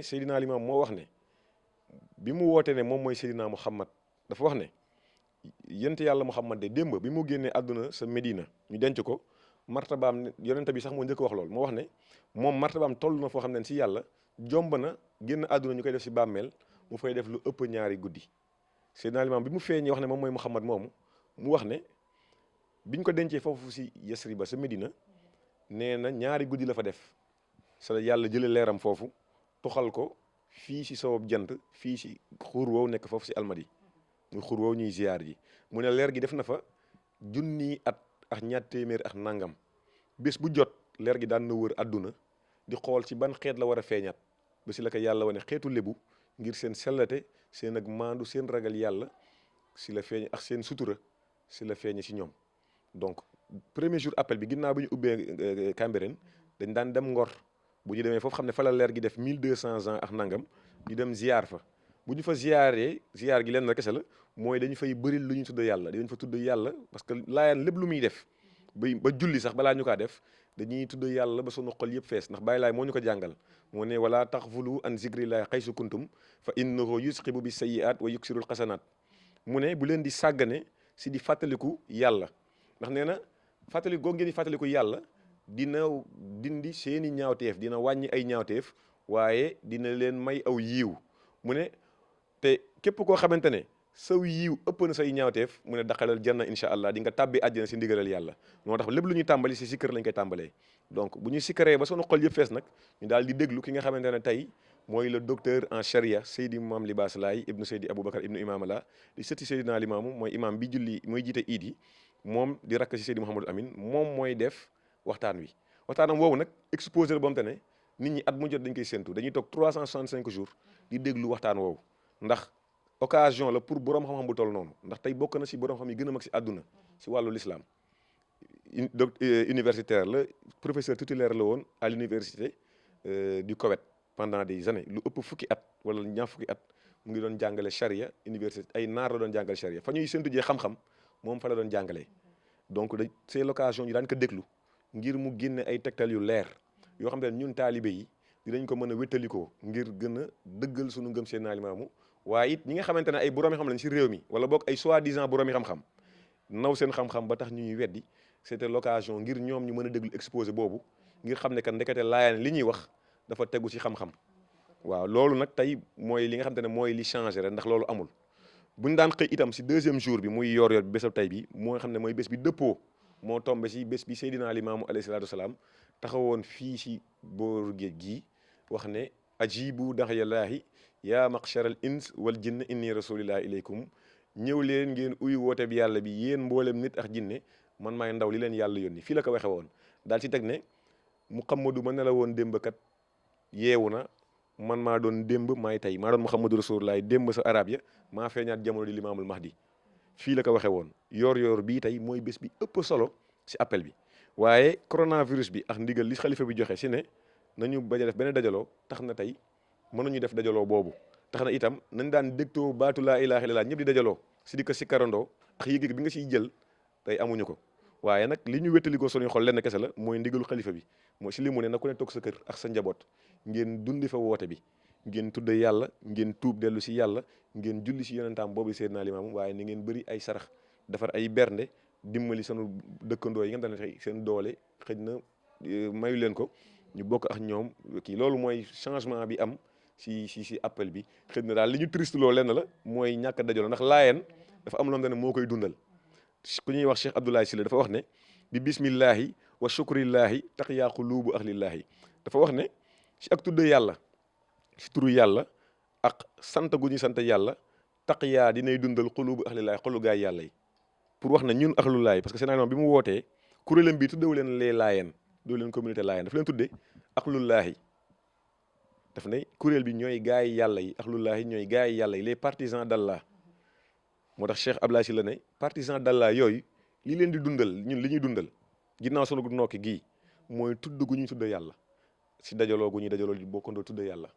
Seydina Limaam moo wax ne bi mu wootee ne moom mooy Seydina Muhammad dafa wax ne yent yàlla Muhammad de démb bi mu génnee àdduna sa Medina ñu denc ko martabaam yonente bi sax moo njëkk wax loolu moo wax ne moom martabaam toll na foo xam ne si yàlla jomb na génn àdduna ñu koy def si bàmmeel mu fay def lu ëpp ñaari guddi. Seydina Limaam bi mu feeñee wax ne moom mooy Muhammad moomu mu wax ne biñ ko dencee foofu si Yasriba sa Medina nee na ñaari guddi la fa def sa yàlla jële leeram foofu tuxal ko fii si sowab jant fii si xur woow nekk foofu si almadi muy xur woow ñuy ziyaar ji mu ne leer gi def na fa junni at ak ñaar téeméer ak nangam bés bu jot leer gi daan na wër àdduna di xool ci ban xeet la war a feeñaat ba si la ko yàlla wane xeetu lébu ngir seen sellate seen ak maandu seen ragal yàlla si la feeñ ak seen sutura si la feeñe si ñoom. donc premier jour appel bi ginnaaw bi ñu ubbee Cambérène dañ daan dem Ngor bu ñu demee foofu xam ne fa la leer gi def 1200 ans ak nangam ñu dem ziar fa bu ñu fa ziaree ziar gi leen na kese la mooy dañu fay bëri lu ñu tudd yàlla dañu fa tudd yàlla parce que laayaan lépp lu muy def ba julli sax balaa ñu kaa def dañuy tudd yàlla ba sunu xol yëpp fees ndax Baay Laay moo ñu ko jàngal moo ne wala taxfulu an zikrillahi xaysu kuntum fa innahu yusqibu bi sayyi'at wa yuksirul xasanaat mu ne bu leen di sàggane si di fàttaliku yàlla ndax nee na fàttaliku googu ngeen di fàttaliku yàlla dina dindi seeni ñaawteef dina wàññi ay ñaawteef waaye dina leen may aw yiiw mu ne te képp koo xamante ne saw yiiw ëpp na say ñaawteef mu ne daxalal janna incha allah di nga tàbbi àjjana si ndigalal yàlla moo tax lépp lu ñuy tàmbali si sikkër lañ koy tàmbalee donc bu ñuy sikkaree ba sunu xol yëpp fees nag ñu daal di déglu ki nga xamante ne tey mooy le docteur en charia Seydi Maam Libaas Laay ibnu Seydi Aboubacar ibnu Imaam la di sëtti Seydina Limaamu mooy imaam bi julli mooy jiite iid yi moom di rakk si Seydi Mouhamadul Amin moom mooy def waxtaan wi waxtaanam woowu nag exposé la ba mu te ne nit ñi at mu jot dañ koy séntu dañuy toog 365 jours di déglu waxtaan woowu ndax occasion la pour borom xam-xam bu toll noonu ndax tey bokk na si borom xam yi gën a mag si àdduna si wàllu l'islam universitaire la professeur titulaire la woon à l'université du Koweït pendant des années lu ëpp fukki at wala ñaar fukki at mu ngi doon jàngale charia université ay naar la doon jàngale charia fa ñuy séntu jee xam-xam moom fa la doon jàngalee donc c'est l'occasion ñu daan ko déglu ngir mu génne ay tegtal yu leer yoo xam ne ñun taalibe yi dinañ ko mën a wéttalikoo ngir gën a dëggal suñu ngëm Seydina Limaamu waaye it ñi nga xamante ne ay boroomi xam lañ si réew mi wala boog ay soi-disant boroomi xam-xam naw seen xam-xam ba tax ñu ñuy weddi c'était l'occasion ngir ñoom ñu mën a déglu exposé boobu ngir xam ne kan ndekete laayaan li ñuy wax dafa tegu ci xam-xam waaw loolu nag tey mooy li nga xamante ne mooy li changé rek ndax loolu amul buñ daan xëy itam si deuxième jour bi muy yor-yor bi bésab tey bi moo nga xam ne mooy bés bi dëppoo moo tombé si bés bi Seydina Limaamu alayhi salaatu wasalaam taxawoon fii si booru géej gii wax ne ajibu daxyallaahi yaa maqcharal ins wal jinn inni rasulillahi ilaykum ñëw leen ngeen uyu woote bi yàlla bi yéen mboolem nit ak jinne man maay ndaw li leen yàlla yónni fii la ko waxe woon daal ci teg ne Muhammadu ma ne la woon démb kat yeewu na man maa doon démb maay tey maa doon Muhammadu rasulullahi démb sa arab ya maa feeñaat jamono di limaamul mahdi fii la ko waxe woon yor bii tey mooy bés bi ëpp solo si appel bi waaye coronavirus bi ak ndigal li xalifa bi joxe si ne nañu bañ a def benn dajaloo tax na tey mënuñu def dajaloo boobu tax na itam nañ daan dégtoo baatu laa ilaaha illallaah ñëpp di dajaloo si di ko si karandoo ak yëg-yëg bi nga siy jël tey amuñu ko waaye nag li ñu wéttalikoo suñuy xol lenn kese la mooy ndigalu xalifa bi mooy si li mu ne na ku ne toog sa kër ak sa njaboot ngeen dundi fa woote bi ngeen tudde yàlla ngeen tuub dellu si yàlla ngeen julli si yonentaam boobu Seydina Limaamu waaye ni ngeen bëri ay sarax defar ay bernde dimbali sunu dëkkandoo yi nga xam ne seen doole xëj na mayu leen ko ñu bokk ak ñoom kii loolu mooy changement bi am si appel bi xëy na daal li ñu triste loo lenn la mooy ñàkk a dajaloo ndax laayeen dafa am loo xam ne moo koy dundal ku ñuy wax Cheikh Abdoulaye Sylla dafa wax ne bi bismillahi wa shukrillahi taqyaa qulubu ahlillahi dafa wax ne si ak tudd yàlla si turu yàlla ak sant gu ñuy sant yàlla taqyaa dinay dundal qulubu ahlillahi xolu gaay yàlla yi pour wax ne ñun ahlullahi parce que Sénégal bi mu wootee kuréelam bi tuddewu leen les laayeen doo leen communauté laayeen daf leen tudde ahlullahi daf ne kuréel bi ñooy gaay yàlla yi ahlullahi ñooy gaay yàlla yi les partisans d'Allah moo tax Cheikh Abdoulaye Sylla ne partisans d'Allah yooyu li leen di dundal ñun li ñuy dundal ginnaaw sunu nokki gii mooy tudd gu ñuy tudd yàlla si dajaloo gu ñuy dajaloo di bokkandoo tudd yàlla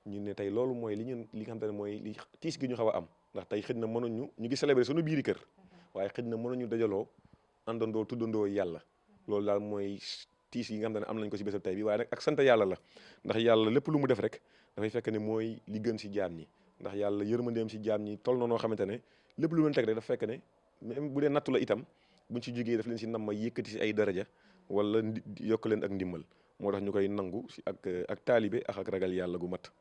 ñun ne tey loolu mooy li nga xam te ne mooy li tiis gi ñu xaw a am ndax tey xëj na mënuñu ñu ngi célébrer sunu biiri kër waaye xëj na mënuñu dajaloo àndandoo tuddandoo yàlla loolu daal mooy tiis yi nga xam ne am nañ ko si bésab tey bi waaye nag ak sant yàlla la ndax yàlla lépp lu mu def rek dafay fekk ne mooy li gën si jaam ñi ndax yàlla yërmandeem si jaam ñi toll na noo xamante ne lépp lu leen teg rek dafa fekk ne même bu dee nattu la itam buñ si jógee daf leen si nam ma yëkkati si ay daraja wala yokk leen ak ndimbal moo tax ñu koy nangu si ak taalibe ak ragal yàlla gu mat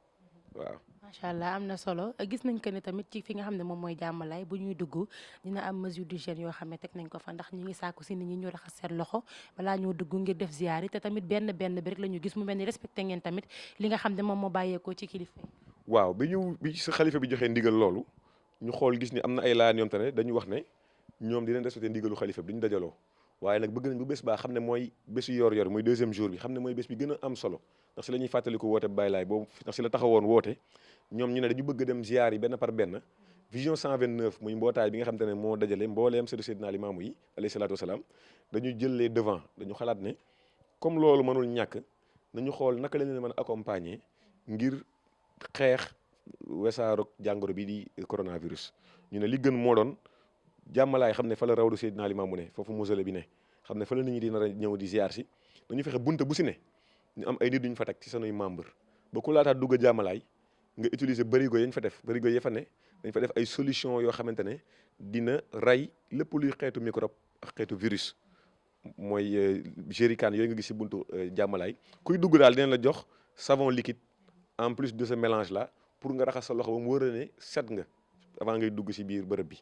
waaw. macha allah am na solo gis nañ ko ne tamit ci fi nga xam ne moom mooy jàmmalaay bu ñuy dugg dina am mesure d'hygiène yoo xam ne teg nañ ko fa ndax ñu ngi sàkku si nit ñi ñu raxas seen loxo balaa ñoo dugg ngir def ziyaar yi te tamit benn bi rek la ñu gis mu mel ni respecté ngeen tamit li nga xam ne moom moo bàyyeekoo ci kilifa yi. waaw bi sa xalifa bi joxee ndigal loolu ñu xool gis ni am na ay laan ñoom te ne dañu wax ne ñoom dinañ respecté ndigalu xalifa bi duñu dajaloo waaye nag bëgg nañ bu bés baa xam ne mooy bésu yor mooy deuxième jour bi xam ne mooy bés bi gën a am solo ndax si la ñuy fàttaliku woote Baye Laay boobu ndax si la taxawoon woote ñoom ñu ne dañu bëgg dem ziar yi benn par benn vision 129 muy mbootaay bi nga xam te ne moo dajale mbooleem sëtu Seydina Limaamu yi alayhi salaatu wasalaam dañu jëlee devant dañu xalaat ne comme loolu mënul ñàkk nañu xool naka la leen mën a accompagner ngir xeex wesaarug jàngoro bi di coronavirus ñu ne li gën moo doon jàmmalaay xam ne fa la rawdu Seydina Limaamu ne foofu mausolée bi ne xam ne fa la nit ñi di nar a ñëw di ziar si dañu fexe bunte bu si ne ñu am ay nit duñ fa teg ci sanuy membre ba ku laataa dugg a jàmmalaay nga utiliser bërigo yañ fa def bërigo ya fa ne dañ fa def ay solution yoo xamante ne dina rey lépp luy xeetu microbe ak xeetu virus mooy jerrycan yooyu nga gis si buntu jàmmalaay kuy dugg daal dina la jox savon liquide en plus de ce mélange là pour nga raxas sa loxo ba mu wër ne set nga avant ngay dugg si biir bërëb bi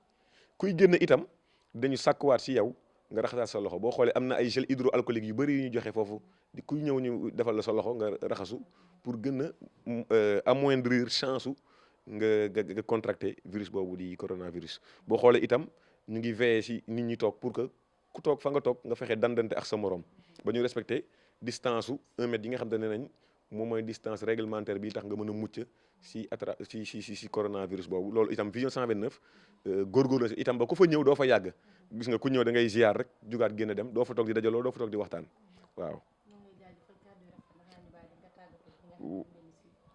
kuy génn itam dañu sàkkuwaat si yow nga raxasaat sa loxo boo xoolee am na ay gel hydroalcoolique yu bëri yu ñu joxe foofu di kuy ñëw ñu defal la sa loxo nga raxasu pour gën a amoindrir chance su nga contracter virus boobu di coronavirus. boo xoolee itam ñu ngi veiller si nit ñi toog pour que ku toog fa nga toog nga fexe dandante ak sa morom ba ñu respecter distance su 1 mètre yi nga xam te ne nañ moom mooy distance réglementaire bi tax nga mën a mucc si coronavirus boobu loolu itam vision 129 góorgóorlu si itam ba ku fa ñëw doo fa yàgg gis nga ku ñëw da ngay ziar rek jugaat génn dem doo fa toog di dajaloo doo fa toog di waxtaan waaw.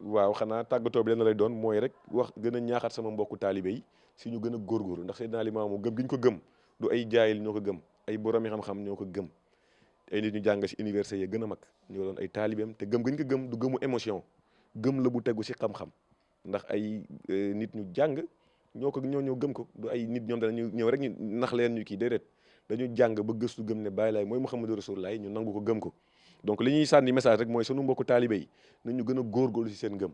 waaw xanaa tàggatoo bi leen lay doon mooy rek wax gën a ñaaxaat sama mbokku taalibe yi si ñu gën a góorgóorlu ndax Seydina Limaamu gëm gi ñu ko gëm du ay jaayil ñoo ko gëm ay boromi xam-xam ñoo ko gëm ay nit ñu jàng si université yi gën a mag ñoo doon ay taalibeem te gëm gi ñu ko gëm du gëmu émotion gëm la bu tegu si xam-xam ndax ay nit ñu jàng ñoo gëm ko du ay nit ñoom dañu ñëw rek ñu nax leen ñu kii déedéet dañu jàng ba gëstu gëm ne Baay Laay mooy Muhammadu Rasulullaah ñu nangu ko gëm ko donc li ñuy sànni message rek mooy sunu mbokku taalibe yi nañu gën a góorgóorlu si seen ngëm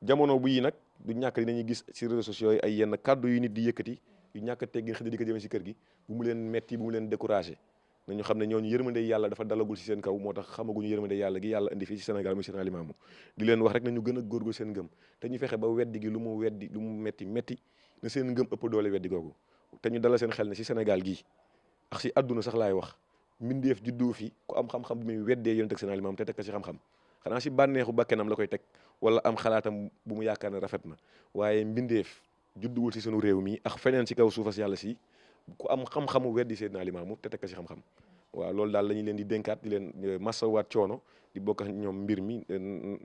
jamono bu yi nag du ñàkk dinañuy gis si réseaux sociaux yi ay yenn kàddu yu nit di yëkkati yu ñàkk a teggin xëy di ko jëmee si kër gi bu mu leen metti bu mu leen découragé nañu xam ne ñooñu yërmande yàlla dafa dalagul si seen kaw moo tax xamaguñu yërmande yàlla gi yàlla indi fii ci Sénégal muy Seydina Limaamu di leen wax rek nañu gën a góorgóorlu seen ngëm te ñu fexe ba weddi gi lu mu metti na seen ngëm ëpp doole weddi googu te ñu dalal seen xel ne si Sénégal gii ak si àdduna sax laay wax mbindeef juddoo fi ku am xam-xam bu muy weddee yonent ak Seydina Limaamu te teg ko si xam-xam xanaa si bànneexu bakkenam la koy teg wala am xalaatam bu mu yaakaar ne rafet na waaye mbindeef judduwul si sunu réew mi ak feneen si kaw suufas yàlla si ku am xam-xamu weddi Seydina Limaamu te teg ko si xam-xam waaw loolu daal la ñu leen di dénkaat di leen masawaat coono di bokk ak ñoom mbir mi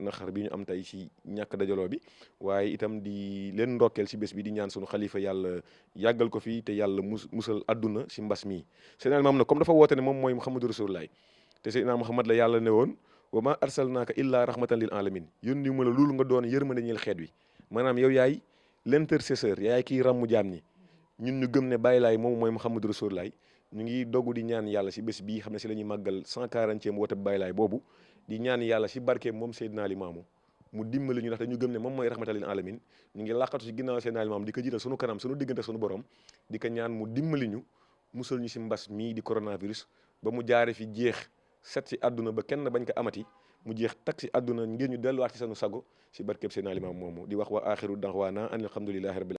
naxar bi ñu am tey si ñàkk dajaloo bi waaye itam di leen ndokkeel si bés bi di ñaan sunu xalifa yàlla yàggal ko fii te yàlla musal àdduna si mbas mii Seydina Limaamu nag comme dafa woote ne moom mooy Muhammadu Rasulullah te Seydina Muhammad la yàlla ne woon wa ma arsalnaaka illa rahmatan lil alamin yónni ma la loolu nga doon yërmande ñeel xeet wi maanaam yow yaay l'intercesseur yaay kii ràmmu jaam ñi ñun ñu gëm ne Baay Laay moom mooy Muhammadu Rasulullah ñu ngi dogu di ñaan yàlla si bés bii xam ne si la ñuy màggal 140e woote Baay Laay boobu di ñaan yàlla si barkeem moom Seydina Limaamu mu dimbali ñu ndax dañu gëm ne moom mooy rahmatan lil alamin ñu ngi làqatu si ginnaaw Seydina Limaamu di ko jiital sunu kanam sunu diggante sunu borom di ko ñaan mu dimbali ñu musal ñu si mbas mii di coronavirus ba mu jaare fi jeex set si àdduna ba kenn bañ ko amati mu jeex tak si àdduna ngir ñu delluwaat ci sunu sago si barkeem Seydina Limaamu moomu di wax wa axiru daxwaana an alhamdulillahi rabbil